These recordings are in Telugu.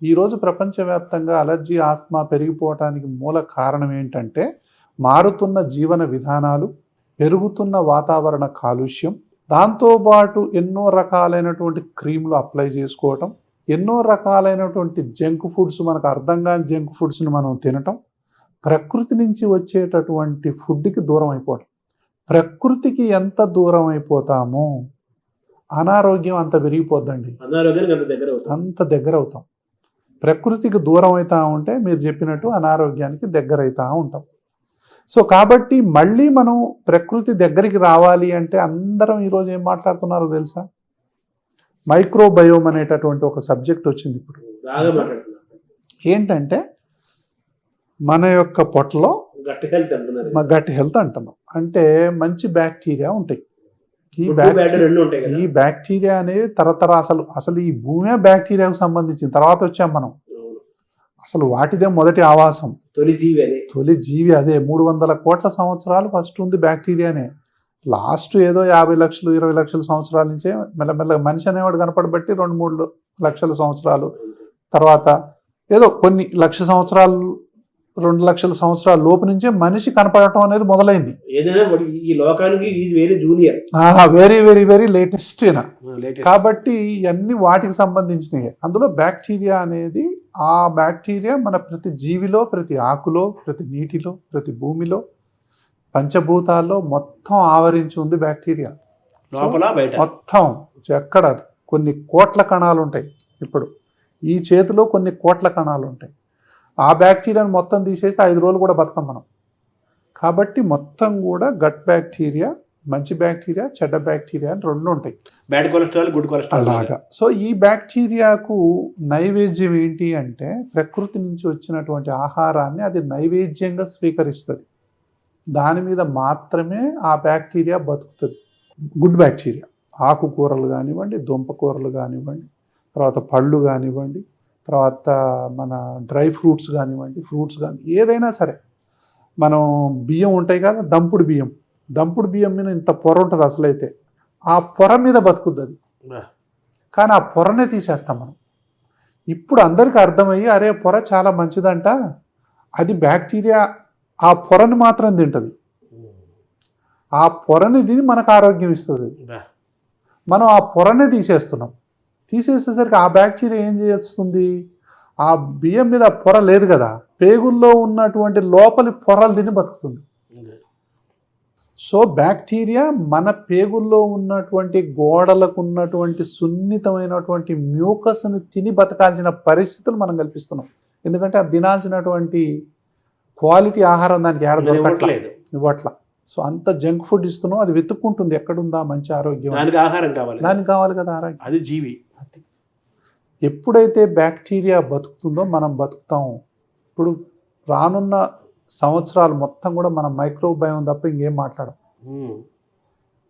ఈరోజు ప్రపంచవ్యాప్తంగా అలర్జీ, ఆస్మా పెరిగిపోవటానికి మూల కారణం ఏంటంటే మారుతున్న జీవన విధానాలు, పెరుగుతున్న వాతావరణ కాలుష్యం, దాంతోపాటు ఎన్నో రకాలైనటువంటి క్రీములు అప్లై చేసుకోవటం, ఎన్నో రకాలైనటువంటి జంక్ ఫుడ్స్, మనకు అర్థం కాని జంక్ ఫుడ్స్ని మనం తినటం, ప్రకృతి నుంచి వచ్చేటటువంటి ఫుడ్కి దూరం అయిపోవటం. ప్రకృతికి ఎంత దూరం అయిపోతామో అనారోగ్యం అంత పెరిగిపోద్దండి, అంత దగ్గర అవుతాం. ప్రకృతికి దూరం అవుతా ఉంటే మీరు చెప్పినట్టు అనారోగ్యానికి దగ్గర అవుతూ ఉంటాం. సో కాబట్టి మళ్ళీ మనం ప్రకృతి దగ్గరికి రావాలి అంటే అందరం ఈరోజు ఏం మాట్లాడుతున్నారో తెలుసా? మైక్రోబయోమ్ అనేటటువంటి ఒక సబ్జెక్ట్ వచ్చింది ఇప్పుడు. ఏంటంటే మన యొక్క పొట్టలో గట్ హెల్త్ అంటున్నాం, అంటే మంచి బ్యాక్టీరియా ఉంటాయి. ఈ బ్యాక్టీరియా అనేది అసలు ఈ భూమే బ్యాక్టీరియాకు సంబంధించిన తర్వాత వచ్చాం మనం. అసలు వాటిదే మొదటి ఆవాసం, తొలి జీవి అదే. 300 కోట్ల సంవత్సరాలు ఫస్ట్ ఉంది బ్యాక్టీరియానే. లాస్ట్ ఏదో 50 లక్షలు 20 లక్షల సంవత్సరాల నుంచే మెల్లమెల్లగా మనిషి అనేవాడు కనపడబట్టి 2-3 లక్షల సంవత్సరాలు తర్వాత ఏదో కొన్ని లక్ష సంవత్సరాలు 2 లక్షల సంవత్సరాల లోపు నుంచే మనిషి కనపడటం అనేది మొదలైంది. Very very very latest. కాబట్టి ఇవన్నీ వాటికి సంబంధించినవి. అందులో బ్యాక్టీరియా అనేది, ఆ బ్యాక్టీరియా మన ప్రతి జీవిలో, ప్రతి ఆకులో, ప్రతి నీటిలో, ప్రతి భూమిలో, పంచభూతాల్లో మొత్తం ఆవరించి ఉంది బ్యాక్టీరియా. మొత్తం ఎక్కడ కొన్ని కోట్ల కణాలు ఉంటాయి. ఇప్పుడు ఈ చేతిలో కొన్ని కోట్ల కణాలు ఉంటాయి. ఆ బ్యాక్టీరియాను మొత్తం తీసేస్తే 5 రోజులు కూడా బతకం మనం. కాబట్టి మొత్తం కూడా గట్ బ్యాక్టీరియా, మంచి బ్యాక్టీరియా, చెడ్డ బ్యాక్టీరియా అని 2 ఉంటాయి. బ్యాడ్ కొలెస్ట్రాల్, గుడ్ కొలెస్ట్రాల్ అలాగా. సో ఈ బ్యాక్టీరియాకు నైవేద్యం ఏంటి అంటే ప్రకృతి నుంచి వచ్చినటువంటి ఆహారాన్ని అది నైవేద్యంగా స్వీకరిస్తుంది. దాని మీద మాత్రమే ఆ బ్యాక్టీరియా బతుకుతుంది. గుడ్ బ్యాక్టీరియా ఆకుకూరలు కానివ్వండి, దుంపకూరలు కానివ్వండి, తర్వాత పళ్ళు కానివ్వండి, తర్వాత మన డ్రై ఫ్రూట్స్ కానివ్వండి, ఫ్రూట్స్ కానీ ఏదైనా సరే. మనం బియ్యం ఉంటాయి కదా, దంపుడు బియ్యం మీద ఇంత పొర ఉంటుంది అసలైతే. ఆ పొర మీద బతుకుద్ది అది, కానీ ఆ పొరనే తీసేస్తాం మనం. ఇప్పుడు అందరికీ అర్థమయ్యి అరే పొర చాలా మంచిదంట, అది బ్యాక్టీరియా ఆ పొరని మాత్రం తింటుంది. ఆ పొరని తిని మనకు ఆరోగ్యం ఇస్తుంది. మనం ఆ పొరనే తీసేస్తున్నాం. తీసేసేసరికి ఆ బ్యాక్టీరియా ఏం చేస్తుంది? ఆ బియ్యం మీద పొర లేదు కదా, పేగుల్లో ఉన్నటువంటి లోపలి పొరలు తిని బతుకుతుంది. సో బ్యాక్టీరియా మన పేగుల్లో ఉన్నటువంటి గోడలకు ఉన్నటువంటి సున్నితమైనటువంటి మ్యూకస్ని తిని బతకాల్సిన పరిస్థితులు మనం కల్పిస్తున్నాం. ఎందుకంటే అది తినాల్సినటువంటి క్వాలిటీ ఆహారం దానికి ఏడ దొరకట్లేదు, ఇవ్వట్ల. సో అంత జంక్ ఫుడ్ ఇస్తున్నాం, అది వెతుక్కుంటుంది ఎక్కడుందా మంచి ఆరోగ్యం. దానికి కావాలి కదా ఆరోగ్యం, అది జీవి. ఎప్పుడైతే బ్యాక్టీరియా బతుకుతుందో మనం బతుకుతాం. ఇప్పుడు రానున్న సంవత్సరాలు మొత్తం కూడా మనం మైక్రోబయోమ్ తప్ప ఇంకేం మాట్లాడం.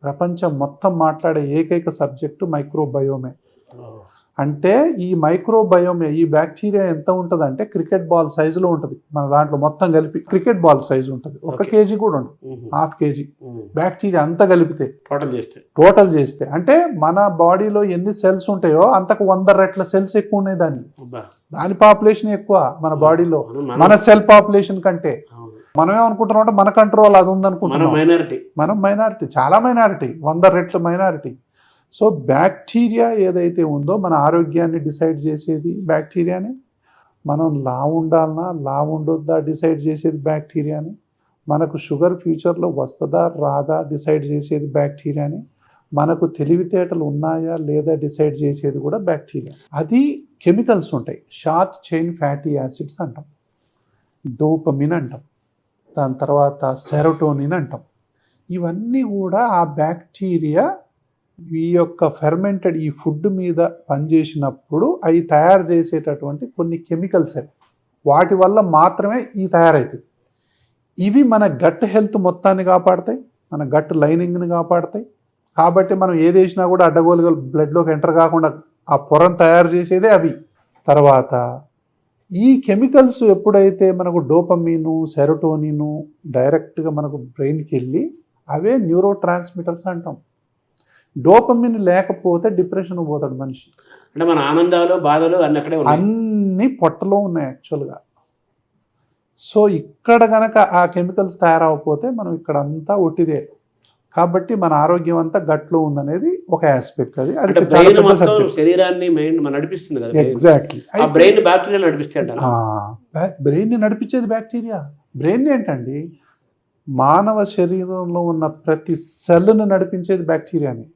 ప్రపంచం మొత్తం మాట్లాడే ఏకైక సబ్జెక్టు మైక్రోబయోమే. అంటే ఈ మైక్రోబయోమే, ఈ బ్యాక్టీరియా ఎంత ఉంటుంది అంటే క్రికెట్ బాల్ సైజులో ఉంటుంది. మన దాంట్లో మొత్తం కలిపి క్రికెట్ బాల్ సైజు ఉంటుంది. 1 కేజీ కూడా ఉండదు, 1/2 కేజీ బ్యాక్టీరియా అంతా కలిపితే టోటల్ చేస్తే అంటే మన బాడీలో ఎన్ని సెల్స్ ఉంటాయో అంతకు 100 రెట్ల సెల్స్ ఎక్కువ ఉన్నాయి. దాని పాపులేషన్ ఎక్కువ మన బాడీలో, మన సెల్ పాపులేషన్ కంటే. మనం ఏమనుకుంటున్నాం అంటే మన కంట్రోల్ అది ఉందనుకుంటున్నాం. మనం మైనారిటీ, చాలా మైనారిటీ, 100 రెట్ల మైనారిటీ. సో బ్యాక్టీరియా ఏదైతే ఉందో మన ఆరోగ్యాన్ని డిసైడ్ చేసేది బ్యాక్టీరియానే. మనం లావు ఉండాలన్నా లావు ఉండొద్దా డిసైడ్ చేసేది బ్యాక్టీరియానే. మనకు షుగర్ ఫ్యూచర్లో వస్తుందా రాదా డిసైడ్ చేసేది బ్యాక్టీరియానే. మనకు తెలివితేటలు ఉన్నాయా లేదా డిసైడ్ చేసేది కూడా బ్యాక్టీరియా. అది కెమికల్స్ ఉంటాయి, షార్ట్ చైన్ ఫ్యాటీ యాసిడ్స్ అంటాం, డోపమిన్ అంటాం, దాని తర్వాత సెరోటోనిన్ అంటాం. ఇవన్నీ కూడా ఆ బ్యాక్టీరియా ఈ యొక్క ఫెర్మెంటెడ్ ఈ ఫుడ్ మీద పనిచేసినప్పుడు అవి తయారు చేసేటటువంటి కొన్ని కెమికల్స్ అవి, వాటి వల్ల మాత్రమే ఇవి తయారవుతాయి. ఇవి మన గట్ హెల్త్ మొత్తాన్ని కాపాడతాయి, మన గట్ లైనింగ్ని కాపాడతాయి. కాబట్టి మనం ఏది వేసినా కూడా అడ్డగోలుగా బ్లడ్లోకి ఎంటర్ కాకుండా ఆ పొరను తయారు చేసేదే అవి. తర్వాత ఈ కెమికల్స్ ఎప్పుడైతే మనకు డోపమీను, సెరోటోనిను డైరెక్ట్గా మనకు బ్రెయిన్కి వెళ్ళి అవే న్యూరో ట్రాన్స్మిటర్స్ అంటాం. డోపమిన్ లేకపోతే డిప్రెషన్ పోతాడు మనిషి. అంటే మన ఆనందాలు బాధలు అన్ని అక్కడే ఉన్నాయి. అన్నీ పొట్టలో ఉన్నాయి యాక్చువల్గా. సో ఇక్కడ గనక ఆ కెమికల్స్ తయారవకపోతే మనం ఇక్కడ అంతా ఒట్టిదే. కాబట్టి మన ఆరోగ్యం అంతా గట్లో ఉందనేది ఒక ఆస్పెక్ట్. అది అంటే బ్రెయిన్ మొత్తం శరీరాన్ని మెయిన్ నడిపిస్తుంది కదా. ఎగ్జాక్ట్లీ. ఆ బ్రెయిన్ బ్యాక్టీరియా నడిపిస్తాడు. బ్రెయిన్ ని నడిపించేది బ్యాక్టీరియా. బ్రెయిన్ ఏంటండి, మానవ శరీరంలో ఉన్న ప్రతి సెల్ను నడిపించేది బ్యాక్టీరియాని.